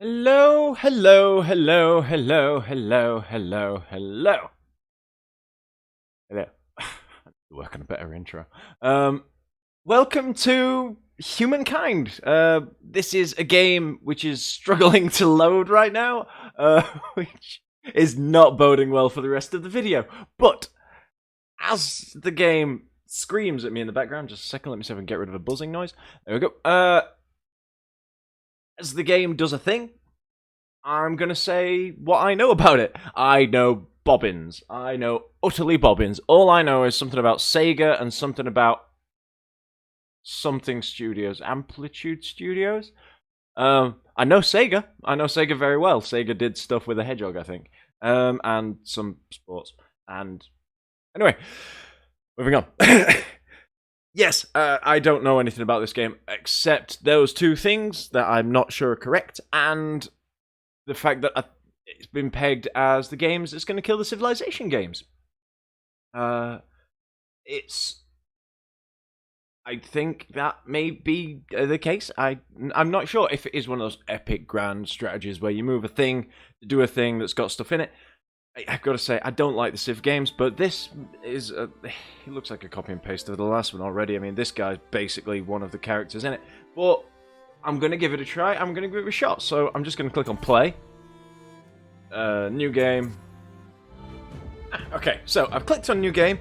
Hello, hello, hello, hello, hello, hello, hello. Hello. Work on a better intro. Welcome to Humankind. This is a game which is struggling to load right now, which is not boding well for the rest of the video. But as the game screams at me in the background, just a second, let me see if I can get rid of a buzzing noise. There we go. As the game does a thing, I'm going to say what I know about it. I know bobbins. I know utterly bobbins. All I know is something about Sega and something about something studios. Amplitude Studios? I know Sega. I know Sega very well. Sega did stuff with a hedgehog, I think. And some sports. And anyway, moving on. Yes, I don't know anything about this game except those two things that I'm not sure are correct, and the fact that it's been pegged as the games that's going to kill the Civilization games. It's. I think that may be the case. I'm not sure if it is one of those epic grand strategies where you move a thing to do a thing that's got stuff in it. I've got to say, I don't like the Civ games, but this is it looks like a copy and paste of the last one already. I mean, this guy's basically one of the characters in it. But I'm going to give it a try. I'm going to give it a shot. So I'm just going to click on play. New game. Okay, so I've clicked on new game.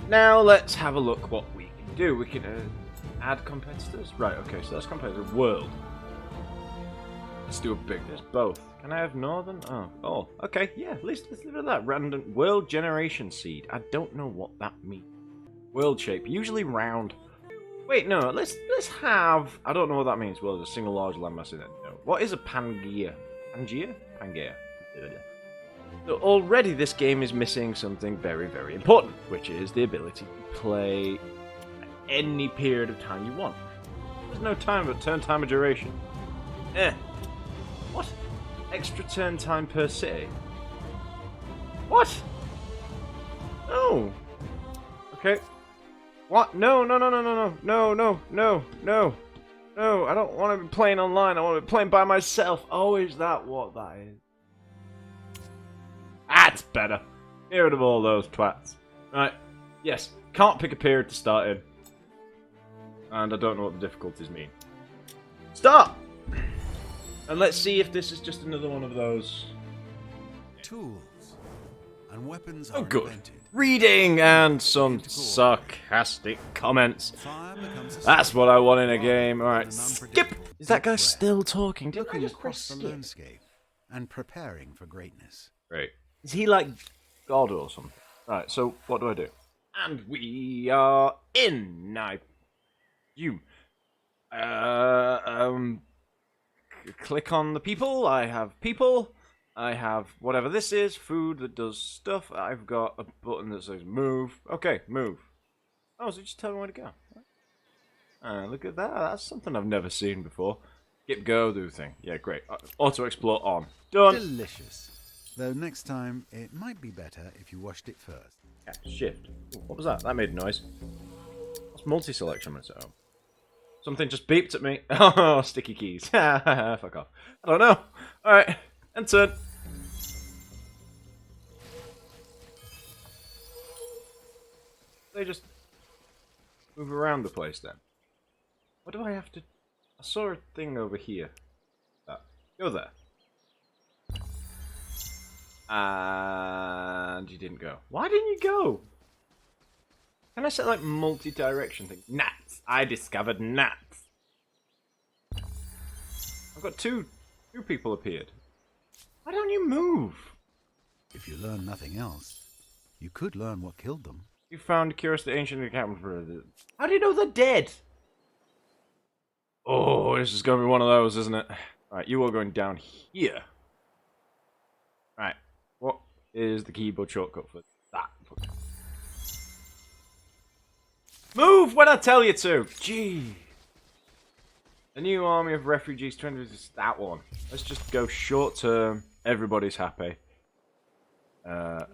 Now let's have a look what we can do. We can add competitors. Right, okay, so that's competitor world. Let's do a big, there's both. Can I have northern? Oh, okay, yeah, let's leave it at that. Random world generation seed. I don't know what that means. World shape, usually round. Wait, no, let's have, I don't know what that means. Well, there's a single large landmass in it. No. What is a Pangea? Pangea? Pangea. So already this game is missing something very, very important, which is the ability to play any period of time you want. There's no time but turn time of duration. What? Extra turn time per city? What? No. Okay. What? No, no, no, no, no, no, no, no, no, no. No, I don't want to be playing online. I want to be playing by myself. Oh, is that what that is? That's better. Get rid of all those twats. Right. Yes. Can't pick a period to start in. And I don't know what the difficulties mean. Start! And let's see if this is just another one of those. Tools and weapons are good. invented. Reading and some sarcastic comments. That's what I want in a game. Alright, skip! Is that guy still talking? Did I Looking just press across the skip? landscape and preparing for greatness. Great. Is he like God or something? Right, so what do I do? And we are in. Now, you. Click on the people. I have people. I have whatever this is. Food that does stuff. I've got a button that says move. Okay, move. Oh, so just tell me where to go. Look at that. That's something I've never seen before. Skip, go, do thing. Yeah, great. Auto explore on. Done. Delicious. Though next time, it might be better if you washed it first. Yeah, shift. Ooh, what was that? That made a noise. What's multi-selection when it's at home? Something just beeped at me. Oh, sticky keys. Fuck off. I don't know. Alright, enter. They just move around the place then. What do I have to... I saw a thing over here. Go there. And you didn't go. Why didn't you go? Can I set like multi-direction thing? Gnats. I discovered gnats. I've got two people appeared. Why don't you move? If you learn nothing else, you could learn what killed them. You found curious the ancient encampment. How do you know they're dead? Oh, this is gonna be one of those, isn't it? Alright, you are going down here. Alright, what is the keyboard shortcut for that? Move when I tell you to! Gee. A new army of refugees to resist that one. Let's just go short term. Everybody's happy. And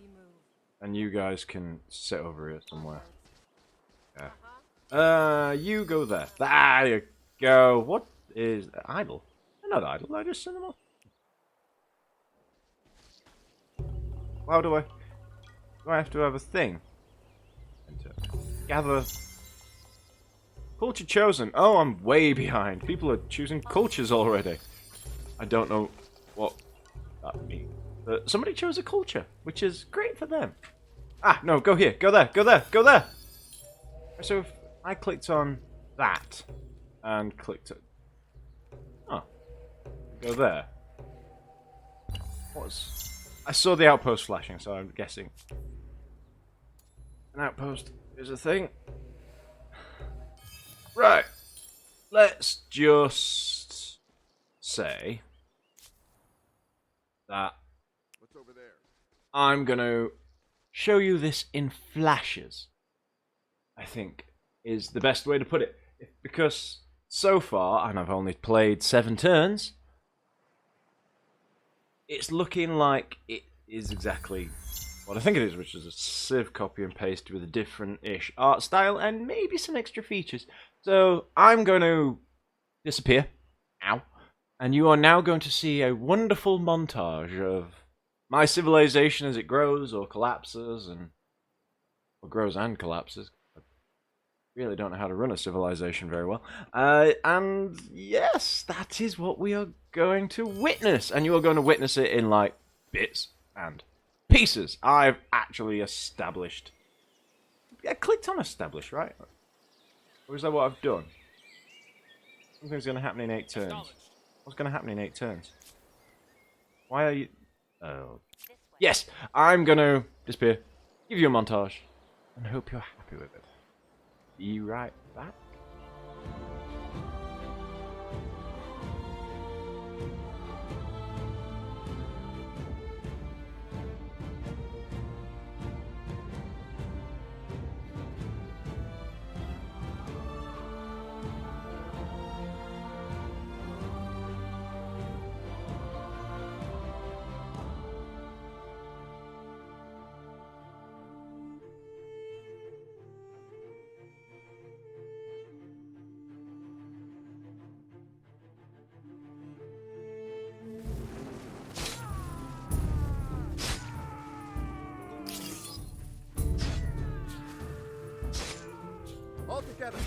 you guys can sit over here somewhere. Yeah. You go there. There you go. What is idle? They're not idle, I just send them off. How do I have to have a thing? Enter. Gather. Culture chosen. Oh, I'm way behind. People are choosing cultures already. I don't know what that means. But somebody chose a culture, which is great for them. Ah, no, go here, go there, go there, go there! So if I clicked on that, and clicked it. Oh. Go there. I saw the outpost flashing, so I'm guessing an outpost is a thing. Right. Let's just say that What's over there? I'm gonna show you this in flashes. I think is the best way to put it, because so far, and I've only played 7 turns, it's looking like it is exactly what I think it is, which is a Civ copy and paste with a different-ish art style and maybe some extra features. So I'm going to disappear. Ow. And you are now going to see a wonderful montage of my civilization as it grows or collapses, or grows and collapses. I really don't know how to run a civilization very well. And yes, that is what we are going to witness. And you are going to witness it in, like, bits and pieces. I've actually established. I clicked on establish, right? Or is that what I've done? Something's going to happen in 8 turns. What's going to happen in 8 turns? Why are you... Oh. Yes! I'm going to disappear, give you a montage, and hope you're happy with it. Be right back. All together.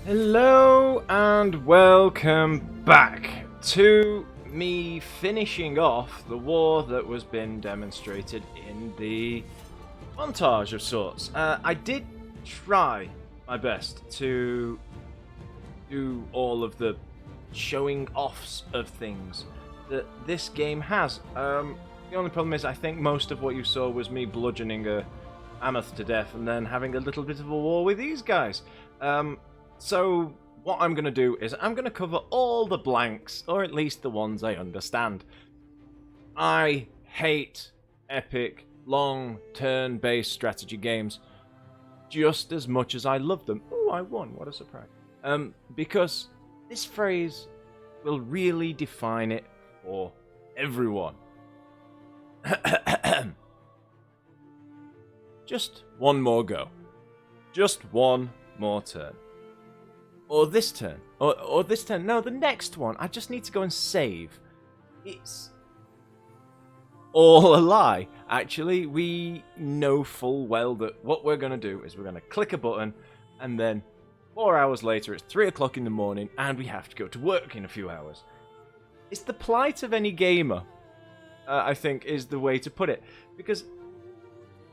Hello and welcome back to me finishing off the war that was being demonstrated in the montage of sorts. I did try my best to do all of the showing offs of things that this game has. The only problem is I think most of what you saw was me bludgeoning a mammoth to death and then having a little bit of a war with these guys. So what I'm going to do is I'm going to cover all the blanks, or at least the ones I understand. I hate epic, long, turn-based strategy games just as much as I love them. Oh, I won. What a surprise. Because this phrase will really define it for everyone. Just one more go. Just one more turn. Or this turn. Or this turn. No, the next one. I just need to go and save. It's all a lie. Actually, we know full well that what we're going to do is we're going to click a button, and then 4 hours later it's 3 o'clock in the morning, and we have to go to work in a few hours. It's the plight of any gamer, I think, is the way to put it. Because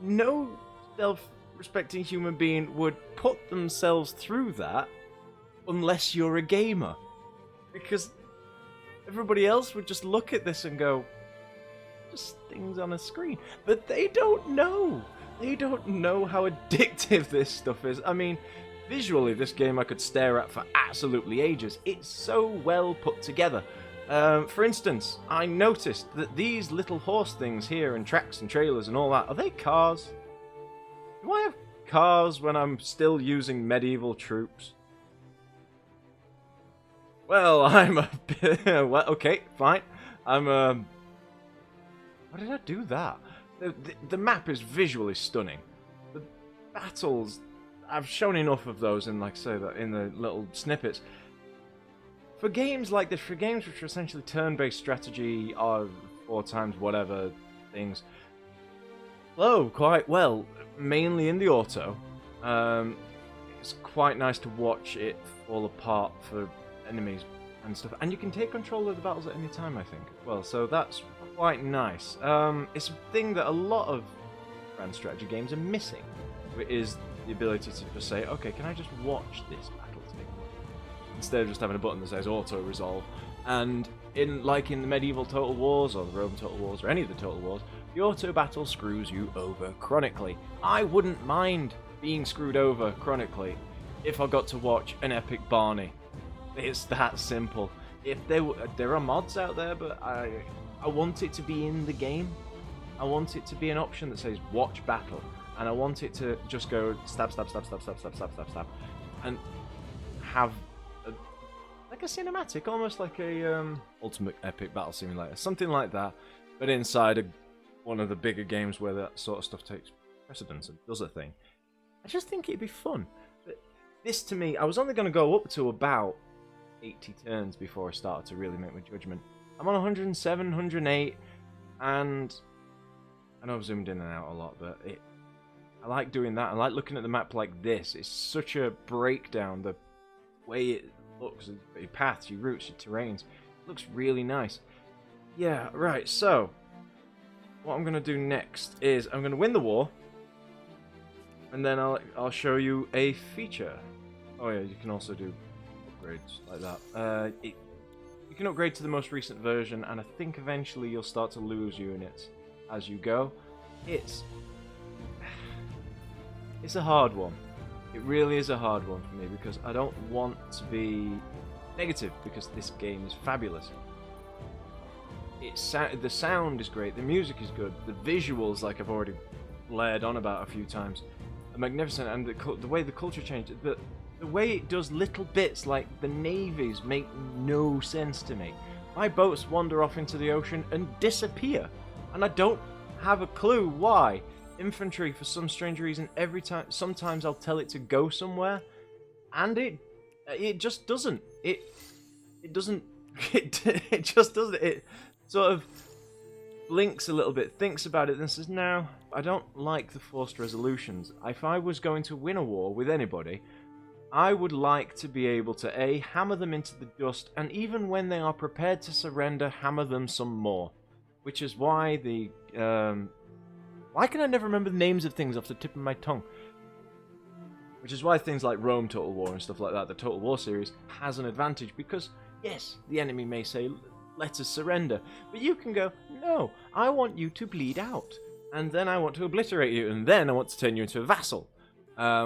no self-respecting human being would put themselves through that unless you're a gamer. Because everybody else would just look at this and go, just things on a screen. But they don't know. They don't know how addictive this stuff is. I mean, visually, this game I could stare at for absolutely ages. It's so well put together. For instance, I noticed that these little horse things here and tracks and trailers and all that, are they cars? Do I have cars when I'm still using medieval troops? Well, I'm a bit... well, okay, fine. I'm, Why did I do that? The map is visually stunning. The battles... I've shown enough of those in, like, say, that in the little snippets. For games like this, for games which are essentially turn-based strategy, or 4 times whatever things, flow quite well, mainly in the auto. It's quite nice to watch it fall apart for enemies and stuff, and you can take control of the battles at any time, I think, as well, so that's quite nice. It's a thing that a lot of grand strategy games are missing, which is the ability to just say, okay, can I just watch this battle take place, instead of just having a button that says auto resolve. And in the medieval Total Wars or the Roman Total Wars or any of the Total Wars, the auto battle screws you over chronically. I wouldn't mind being screwed over chronically if I got to watch an epic Barney. It's that simple. If there are mods out there, but I want it to be in the game. I want it to be an option that says watch battle, and I want it to just go stab, stab, stab, stab, stab, stab, stab, stab, stab, and have like a cinematic, almost like a ultimate epic battle simulator, something like that, but inside one of the bigger games where that sort of stuff takes precedence and does a thing. I just think it'd be fun. But this, to me, I was only going to go up to about 80 turns before I started to really make my judgment. I'm on 107, 108, and I know I've zoomed in and out a lot, but I like doing that. I like looking at the map like this. It's such a breakdown, the way it looks, your paths, your routes, your terrains. It looks really nice. Yeah, right, so what I'm going to do next is I'm going to win the war, and then I'll show you a feature. Oh yeah, you can also do upgrades like that. You can upgrade to the most recent version, and I think eventually you'll start to lose units as you go. It's a hard one. It really is a hard one for me, because I don't want to be negative, because this game is fabulous. The sound is great, the music is good, the visuals, like I've already blared on about a few times, are magnificent, and the way the culture changed, but the way it does little bits like the navies make no sense to me. My boats wander off into the ocean and disappear, and I don't have a clue why. Infantry, for some strange reason, sometimes I'll tell it to go somewhere, and it just doesn't. It doesn't. It just doesn't. It sort of blinks a little bit, thinks about it, then says, no, I don't like the forced resolutions. If I was going to win a war with anybody, I would like to be able to A, hammer them into the dust, and even when they are prepared to surrender, hammer them some more. Which is why the... why can I never remember the names of things off the tip of my tongue? Which is why things like Rome Total War and stuff like that, the Total War series, has an advantage. Because, yes, the enemy may say, let us surrender. But you can go, no, I want you to bleed out. And then I want to obliterate you. And then I want to turn you into a vassal.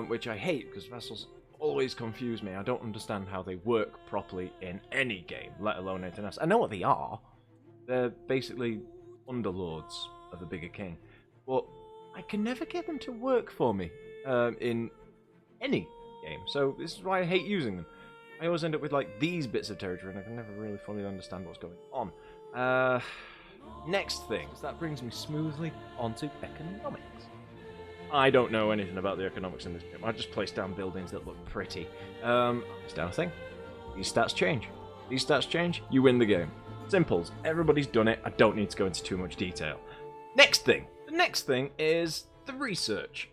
Which I hate, because vassals always confuse me. I don't understand how they work properly in any game, let alone anything else. I know what they are. They're basically underlords of a bigger king. But I can never get them to work for me in any game. So this is why I hate using them. I always end up with like these bits of territory and I can never really fully understand what's going on. Next thing. So that brings me smoothly onto economics. I don't know anything about the economics in this game. I just place down buildings that look pretty. Place down a thing. These stats change. These stats change, you win the game. Simples. Everybody's done it. I don't need to go into too much detail. Next thing. The next thing is the research.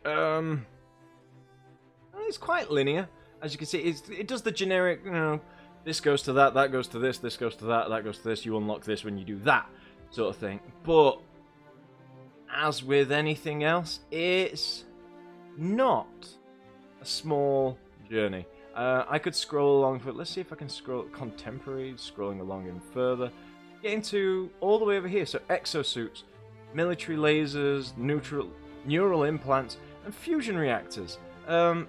It's quite linear. As you can see, it does the generic, you know, this goes to that, that goes to this goes to that, that goes to this, you unlock this when you do that, sort of thing. But, as with anything else, it's not a small journey. I could scroll along for, let's see if I can scroll contemporary, scrolling along even further. Getting to all the way over here, so exosuits, military lasers, neural implants, and fusion reactors. I'm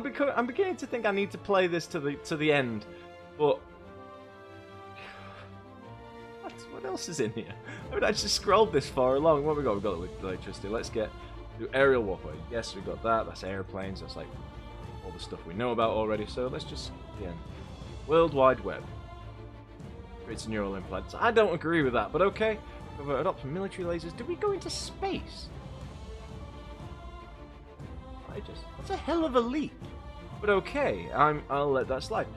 beginning to think I need to play this to the end, but what else is in here? I mean, I just scrolled this far along. What have we got? We've got electricity. Let's get to aerial warfare. Yes, we got that. That's airplanes. That's like all the stuff we know about already. So let's just the end. World Wide Web. Creates neural implants. I don't agree with that, but okay. We've adopted military lasers. Do we go into space? That's a hell of a leap. But okay, I'll let that slide.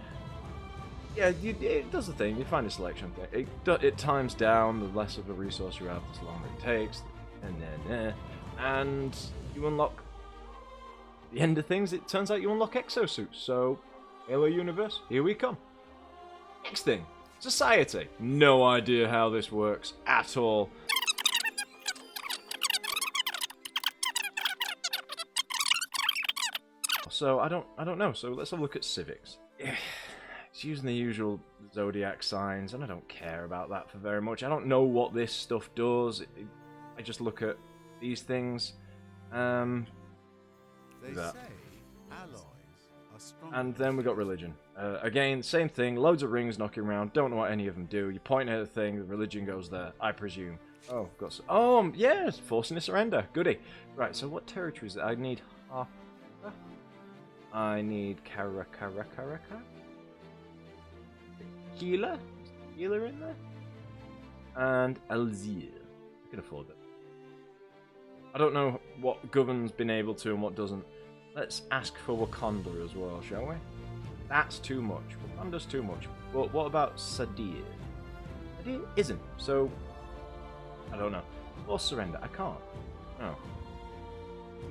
Yeah, it does the thing. You find a selection thing. It times down. The less of a resource you have, the longer it takes. And you unlock the end of things. It turns out you unlock exosuits. So, hello universe, here we come. Next thing, society. No idea how this works at all. So I don't know. So let's have a look at civics. It's using the usual zodiac signs, and I don't care about that for very much. I don't know what this stuff does. I just look at these things. They that. say alloys are strong. And then we got religion. Again, same thing. Loads of rings knocking around. Don't know what any of them do. You point at a thing, the religion goes there. I presume. Oh, got some. Oh, yes, forcing a surrender. Goody. Right. So what territories? I need. I need Tequila? Tequila in there? And Alzir. I can afford it. I don't know what governs been able to and what doesn't. Let's ask for Wakanda as well, shall we? That's too much. Wakanda's too much. But what about Sadir? Sadir isn't, so I don't know. Or surrender. I can't. No.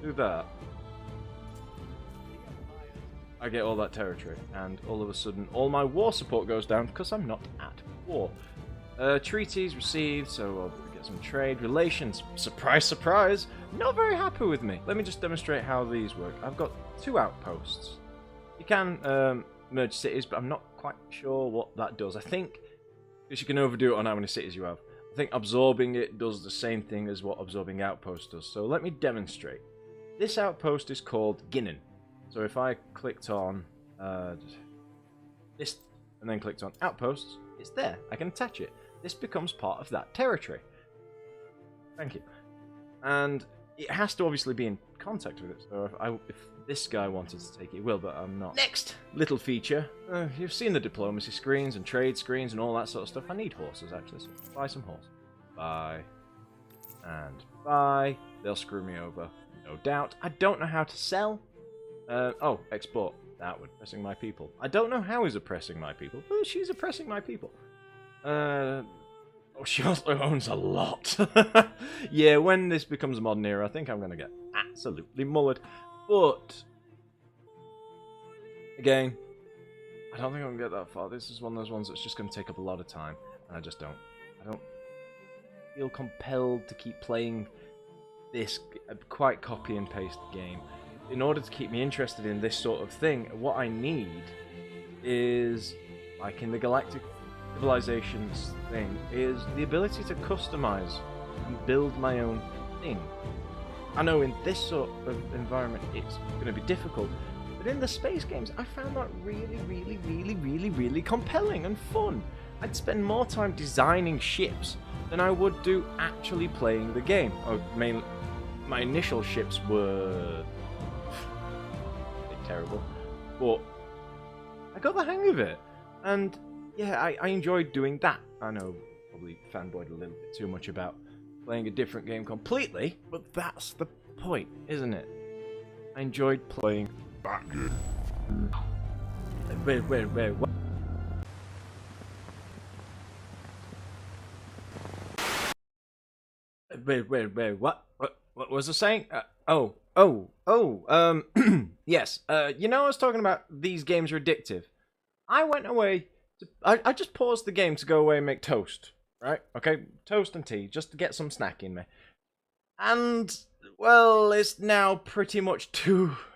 Do that. I get all that territory, and all of a sudden, all my war support goes down because I'm not at war. Treaties received, so I'll get some trade. Relations, surprise, surprise, not very happy with me. Let me just demonstrate how these work. I've got 2 outposts. You can merge cities, but I'm not quite sure what that does. I think, because you can overdo it on how many cities you have, I think absorbing it does the same thing as what absorbing outposts does. So let me demonstrate. This outpost is called Ginnin. So if I clicked on this and then clicked on outposts, it's there. I can attach it. This becomes part of that territory. Thank you. And it has to obviously be in contact with it. So if this guy wanted to take it, he will, but I'm not. Next little feature. You've seen the diplomacy screens and trade screens and all that sort of stuff. I need horses, actually, so buy some horses. Buy. And buy. They'll screw me over, no doubt. I don't know how to sell. Oh, export. That would oppressing my people. I don't know how he's oppressing my people, but she's oppressing my people. Oh, she also owns a lot. Yeah, when this becomes a modern era, I think I'm going to get absolutely mullered. But Again, I don't think I'm gonna get that far. This is one of those ones that's just gonna take up a lot of time, and I just don't. I don't feel compelled to keep playing this quite copy and paste game. In order to keep me interested in this sort of thing, what I need is, like in the Galactic Civilizations thing, is the ability to customize and build my own thing. I know in this sort of environment it's going to be difficult, but in the space games I found that really compelling and fun. I'd spend more time designing ships than I would do actually playing the game. My initial ships were terrible, but I got the hang of it, and yeah, I enjoyed doing that. I know, probably fanboyed a little bit too much about playing a different game completely, but that's the point, isn't it? I enjoyed playing that game. Wait, what? Wait, what? What was I saying? Yes. You know, I was talking about these games are addictive. I went away. I just paused the game to go away and make toast. Right? Okay, toast and tea, just to get some snack in me. And well, it's now pretty much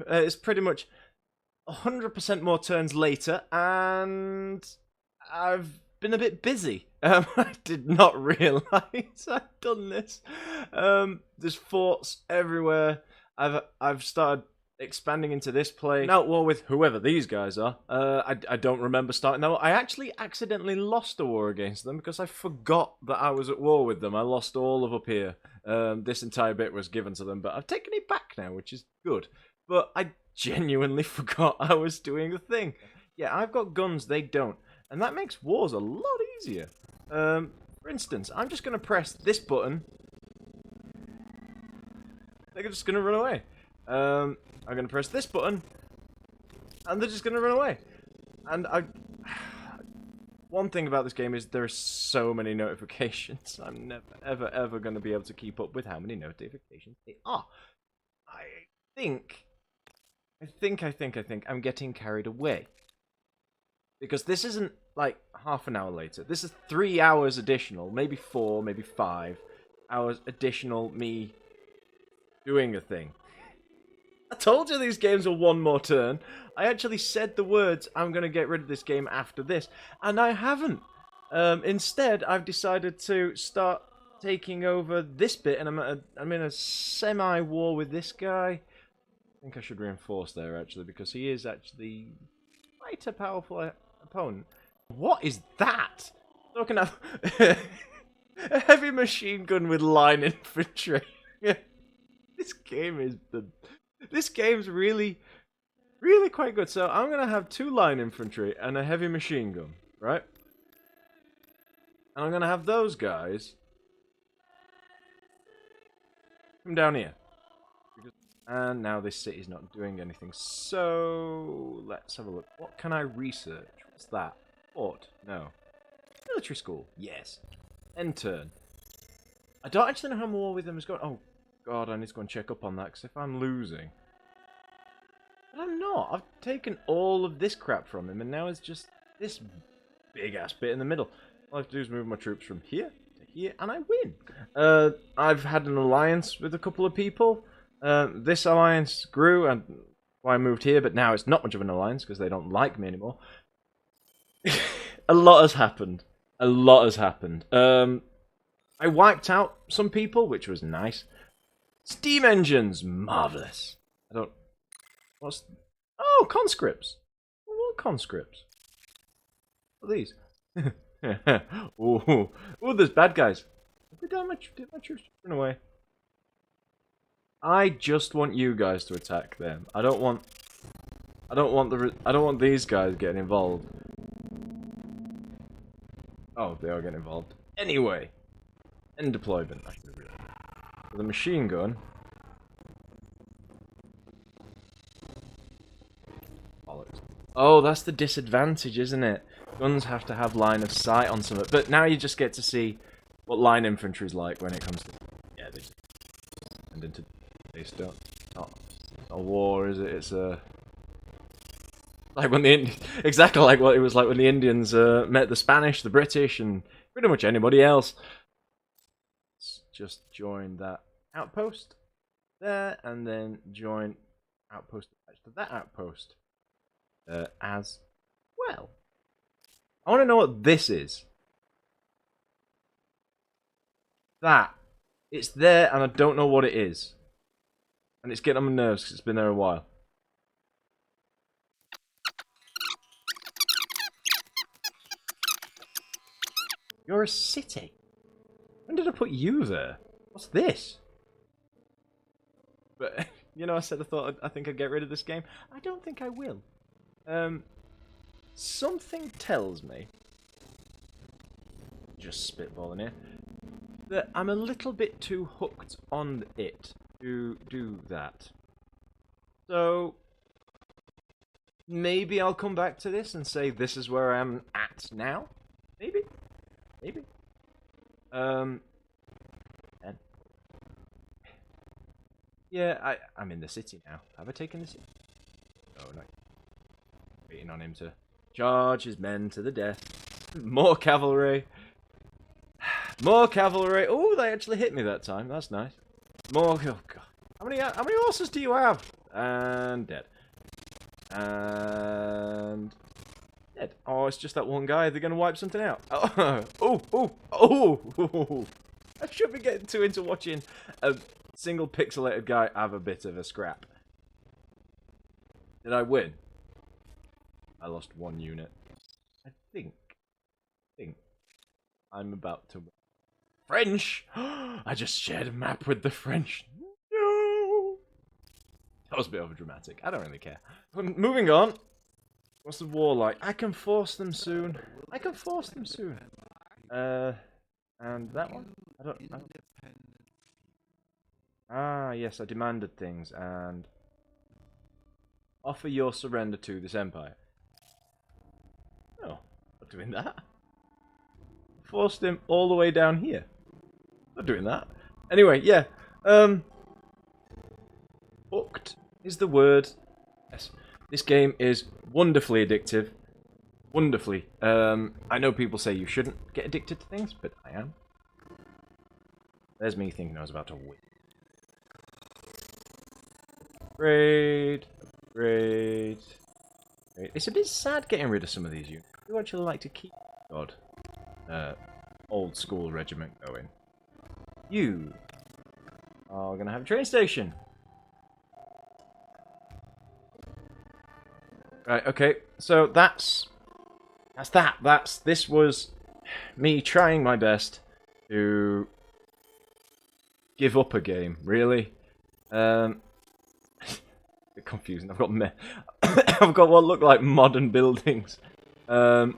it's pretty much 100% more turns later, and I've been a bit busy. I did not realise I'd done this. There's forts everywhere. I've started expanding into this place. Now at war with whoever these guys are. I don't remember starting that. I actually accidentally lost a war against them because I forgot that I was at war with them. I lost all of up here. This entire bit was given to them, but I've taken it back now, which is good. But I genuinely forgot I was doing the thing. Yeah, I've got guns, they don't. And that makes wars a lot easier. For instance, I'm just going to press this button. They're just going to run away. I'm going to press this button. And they're just going to run away. And one thing about this game is there are so many notifications. I'm never, ever going to be able to keep up with how many notifications there are. I think I'm getting carried away. Because this isn't like half an hour later. This is 3 hours additional, maybe 4, maybe 5 hours additional me doing a thing. I told you these games are one more turn. I actually said the words, I'm going to get rid of this game after this, and I haven't. Instead, I've decided to start taking over this bit, and I'm in a semi-war with this guy. I think I should reinforce there, actually, because he is actually quite a powerful opponent. What is that? Talking of a heavy machine gun with line infantry. This game's really quite good. So I'm gonna have 2 line infantry and a heavy machine gun, right? And I'm gonna have those guys come down here. And now this city's not doing anything. So let's have a look. What can I research? What's that? Fort? No. Military school? Yes. End turn. I don't actually know how my war with them is going. Oh god, I need to go and check up on that, because if I'm losing... But I'm not. I've taken all of this crap from him, and now it's just this big ass bit in the middle. All I have to do is move my troops from here to here, and I win. I've had an alliance with a couple of people. This alliance grew, and I moved here, but now it's not much of an alliance because they don't like me anymore. A lot has happened. A lot has happened. I wiped out some people, which was nice. Steam engines, marvelous. I don't. What's? Oh, conscripts. What conscripts? What are these? Ooh, there's bad guys. Did my troops run away? I just want you guys to attack them. I don't want these guys getting involved. Oh, they are getting involved. Anyway, end deployment. With a machine gun. Bollocks. Oh, that's the disadvantage, isn't it? Guns have to have line of sight on something. But now you just get to see what line infantry's like when it comes to... Yeah, they just end into... They don't... It's not a war, is it? It's a... Like when exactly like what it was like when the Indians met the Spanish, the British, and pretty much anybody else. Let's just join that outpost there, and then join outpost attached to that outpost as well. I want to know what this is. That. It's there, and I don't know what it is. And it's getting on my nerves because it's been there a while. You're a city. When did I put you there? What's this? But, you know, I said I think I'd get rid of this game. I don't think I will. Something tells me, just spitballing here, that I'm a little bit too hooked on it to do that. So, maybe I'll come back to this and say this is where I am at now. Maybe. And yeah, I'm in the city now. Have I taken the city? Oh no. Waiting on him to charge his men to the death. More cavalry. More cavalry. Oh, they actually hit me that time. That's nice. More. Oh god. How many horses do you have? And dead. And dead. Oh, it's just that one guy. They're gonna wipe something out. Oh. I should be getting too into watching a single pixelated guy have a bit of a scrap. Did I win? I lost 1 unit. I think I'm about to win. French! I just shared a map with the French. No! That was a bit overdramatic. I don't really care. Moving on. What's the war like? I can force them soon. And that one? I don't. Ah, yes, I demanded things and offer your surrender to this empire. No, not doing that. Forced him all the way down here. Not doing that. Anyway, yeah. Hooked is the word. Yes, this game is wonderfully addictive. Wonderfully. I know people say you shouldn't get addicted to things, but I am. There's me thinking I was about to win. Upgrade. It's a bit sad getting rid of some of these units. I do actually like to keep God, old school regiment going. You are gonna have a train station. Right, okay, so this was me trying my best to give up a game, really. A bit confusing. I've got I've got what look like modern buildings all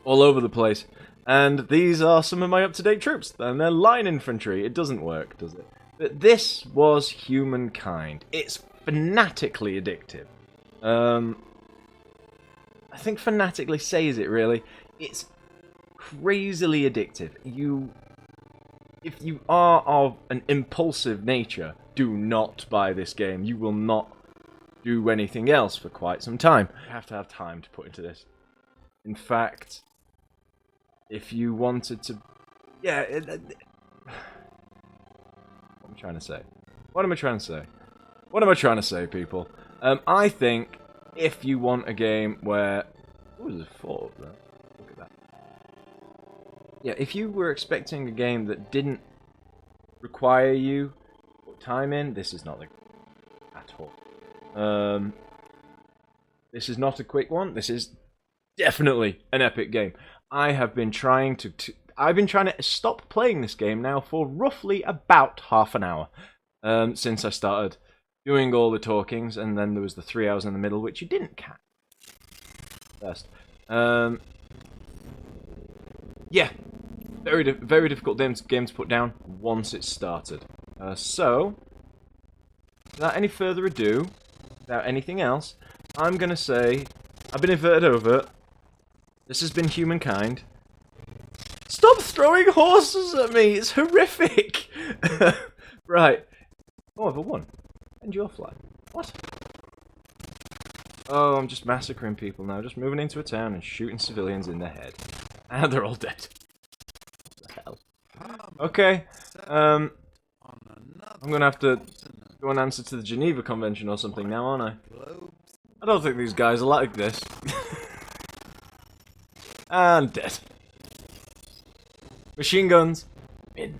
over the place. And these are some of my up-to-date troops. And they're line infantry. It doesn't work, does it? But this was Humankind. It's fanatically addictive. I think fanatically says it, really. It's crazily addictive. If you are of an impulsive nature, do not buy this game. You will not do anything else for quite some time. You have to have time to put into this. In fact, if you wanted to... Yeah, what am I trying to say? What am I trying to say, people? I think if you want a game where... Ooh, there's a fort up there. Look at that. Yeah, if you were expecting a game that didn't require you to put time in, this is not the at all. This is not a quick one. This is definitely an epic game. I have been trying to stop playing this game now for roughly about half an hour since I started doing all the talkings, and then there was the 3 hours in the middle which you didn't catch. First, yeah, very difficult game to put down once it's started. So, without any further ado, without anything else, I'm gonna say I've been InvertedOvert. This has been Humankind. Stop throwing horses at me! It's horrific! Right. Oh, I've won. And your flag. What? Oh, I'm just massacring people now. Just moving into a town and shooting civilians in the head. And they're all dead. What the hell? Okay. I'm gonna have to go and answer to the Geneva Convention or something now, aren't I? I don't think these guys are like this. And dead. Machine guns. In.